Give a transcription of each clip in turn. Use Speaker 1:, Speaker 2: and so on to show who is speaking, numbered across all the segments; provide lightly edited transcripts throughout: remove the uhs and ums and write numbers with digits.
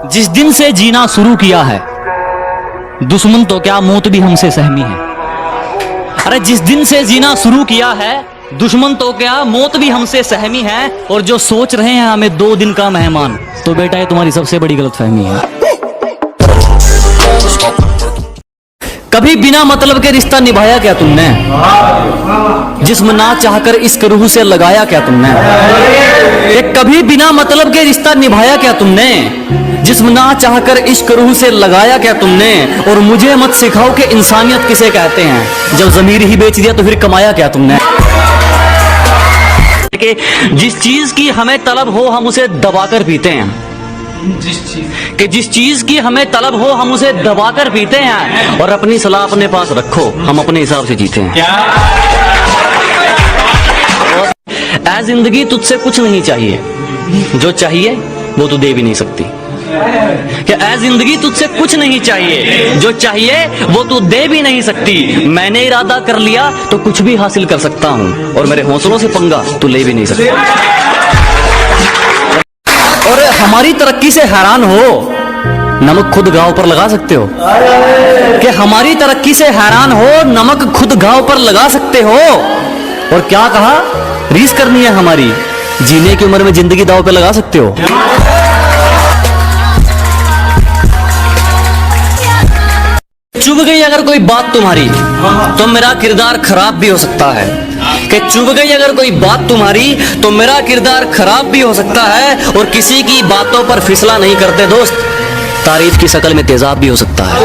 Speaker 1: जिस दिन से जीना शुरू किया है, दुश्मन तो क्या मौत भी हमसे सहमी है। अरे जिस दिन से जीना शुरू किया है, दुश्मन तो क्या मौत भी हमसे सहमी है। और जो सोच रहे हैं हमें 2 दिन का मेहमान, तो बेटा ये तुम्हारी सबसे बड़ी गलतफहमी है। कभी बिना मतलब के रिश्ता निभाया क्या तुमने? जिस्म ना चाहकर इश्क रूह से लगाया क्या तुमने? कभी बिना मतलब के रिश्ता निभाया क्या तुमने? जिस्म ना चाहकर इश्क रूह से लगाया क्या तुमने? और मुझे मत सिखाओ कि इंसानियत किसे कहते हैं, जब ज़मीर ही बेच दिया तो फिर कमाया क्या तुमने? कि जिस चीज की हमें तलब हो हम उसे दबाकर पीते हैं, जिस चीज की हमें तलब हो हम उसे दबाकर पीते हैं। और अपनी सलाह अपने पास रखो, हम अपने हिसाब से जीते हैं। ऐ जिंदगी तुझसे कुछ नहीं चाहिए, जो चाहिए वो तू दे भी नहीं सकती। क्या ऐ जिंदगी तुझसे कुछ नहीं चाहिए, जो चाहिए वो तू दे भी नहीं सकती। मैंने इरादा कर लिया तो कुछ भी हासिल कर सकता हूँ, और मेरे हौसलों से पंगा तू ले भी नहीं सकता। और हमारी तरक्की से हैरान हो, नमक खुद घाव पर लगा सकते हो? कि हमारी तरक्की से हैरान हो, नमक खुद घाव पर लगा सकते हो? और क्या कहा, रीस करनी है हमारी, जीने की उम्र में जिंदगी दाव पे लगा सकते हो? चुभ गई अगर कोई बात तुम्हारी तो मेरा किरदार खराब भी हो सकता है। कि चुभ गई अगर कोई बात तुम्हारी तो मेरा किरदार खराब भी हो सकता है। और किसी की बातों पर फिसला नहीं करते दोस्त, तारीफ की शक्ल में तेजाब भी हो सकता है।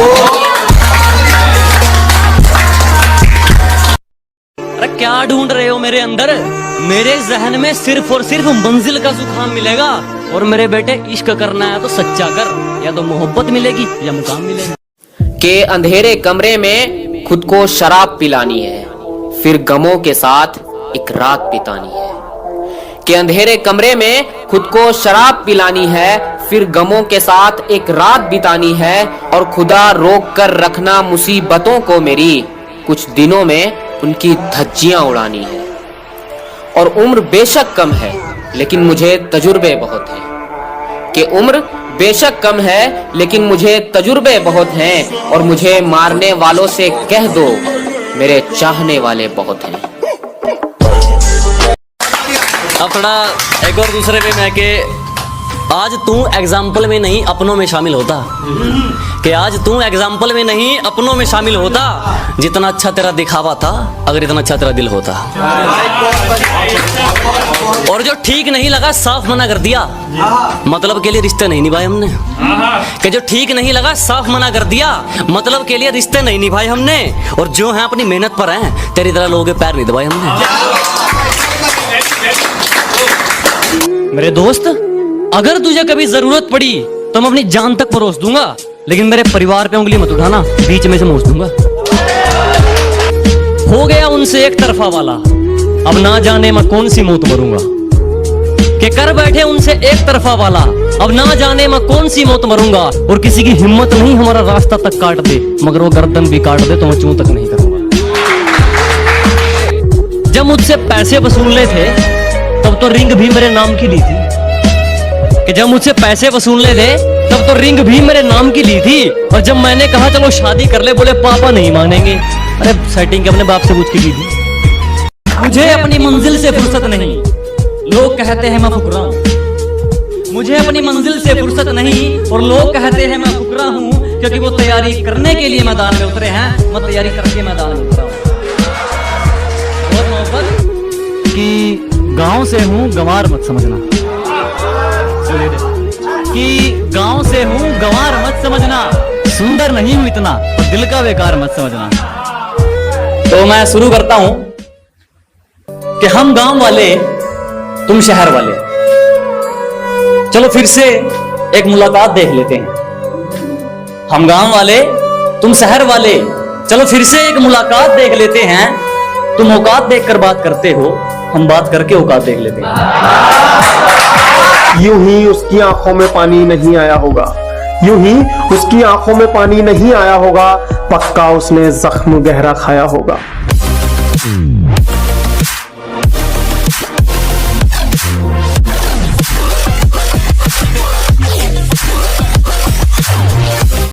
Speaker 1: अरे क्या ढूंढ रहे हो मेरे अंदर? मेरे जहन में सिर्फ और सिर्फ मंजिल का जुकाम मिलेगा। और मेरे बेटे इश्क करना है तो सच्चा कर, या तो मोहब्बत मिलेगी या मुकाम मिलेगा।
Speaker 2: के अंधेरे कमरे में खुद को शराब पिलानी है, फिर गमों के साथ एक रात बितानी है। कि अंधेरे कमरे में खुद को शराब पिलानी है, फिर गमों के साथ एक रात बितानी है। और खुदा रोक कर रखना मुसीबतों को मेरी, कुछ दिनों में उनकी धज्जियां उड़ानी है। और उम्र बेशक कम है लेकिन मुझे तजुर्बे बहुत हैं। कि उम्र बेशक कम है लेकिन मुझे तजुर्बे बहुत हैं। और मुझे मारने वालों से कह दो मेरे चाहने वाले बहुत हैं।
Speaker 1: अब थोड़ा एक और दूसरे पे मैं कि आज तू एग्जाम्पल में नहीं अपनों में शामिल होता। कि आज तू एग्जाम्पल में नहीं अपनों में शामिल होता। जितना अच्छा तेरा दिखावा था, अगर इतना अच्छा तेरा दिल होता। और जो ठीक नहीं लगा साफ मना कर दिया, मतलब के लिए रिश्ते नहीं निभाए हमने। कि जो ठीक नहीं लगा साफ मना कर दिया, मतलब के लिए रिश्ते नहीं निभाए हमने। और जो हैं अपनी मेहनत पर हैं, तेरी तरह लोगों के पैर नहीं दबाए हमने। मेरे दोस्त, अगर तुझे कभी जरूरत पड़ी तो मैं अपनी जान तक परोस दूंगा, लेकिन मेरे परिवार पे उंगली मत उठाना, बीच में से मोच दूंगा। हो गया उनसे एक तरफा वाला, अब ना जाने मैं कौन सी मौत मरूंगा। कि कर बैठे उनसे एक तरफा वाला, अब ना जाने मैं कौन सी मौत मरूंगा। और किसी की हिम्मत नहीं हमारा रास्ता तक काट दे, मगर वो गर्दन भी काट दे तो मैं चूं तक नहीं करूंगा। जब मुझसे पैसे वसूलने थे तब तो रिंग भी मेरे नाम की ली थी। कि जब मुझसे पैसे वसूलने थे तब तो रिंग भी मेरे नाम की ली थी। और जब मैंने कहा चलो शादी कर ले, बोले पापा नहीं मानेंगे। अरे सेटिंग के अपने बाप से पूछ के की थी। मुझे अपनी मंजिल से फुर्सत नहीं, लोग कहते हैं मैं फुकरा हूं। मुझे अपनी मंजिल से फुर्सत नहीं और लोग कहते हैं मैं फुकरा हूं। क्योंकि वो तैयारी करने के लिए मैदान में उतरे हैं, मैं तैयारी करके मैदान में उतरा हूं। बहुत मोहब्बत कि गांव से हूं गंवार मत समझना। कि गांव से हूं गंवार मत समझना, सुंदर नहीं हूं इतना और दिल का बेकार मत समझना। तो मैं शुरू करता हूं कि हम गांव वाले तुम शहर वाले, चलो फिर से एक मुलाकात देख लेते हैं। हम गांव वाले तुम शहर वाले, चलो फिर से एक मुलाकात देख लेते हैं। तुम औकात देखकर बात करते हो, हम बात करके औकात देख लेते हैं।
Speaker 3: यूं ही उसकी आंखों में पानी नहीं आया होगा, यूं ही उसकी आंखों में पानी नहीं आया होगा। पक्का उसने जख्म गहरा खाया होगा।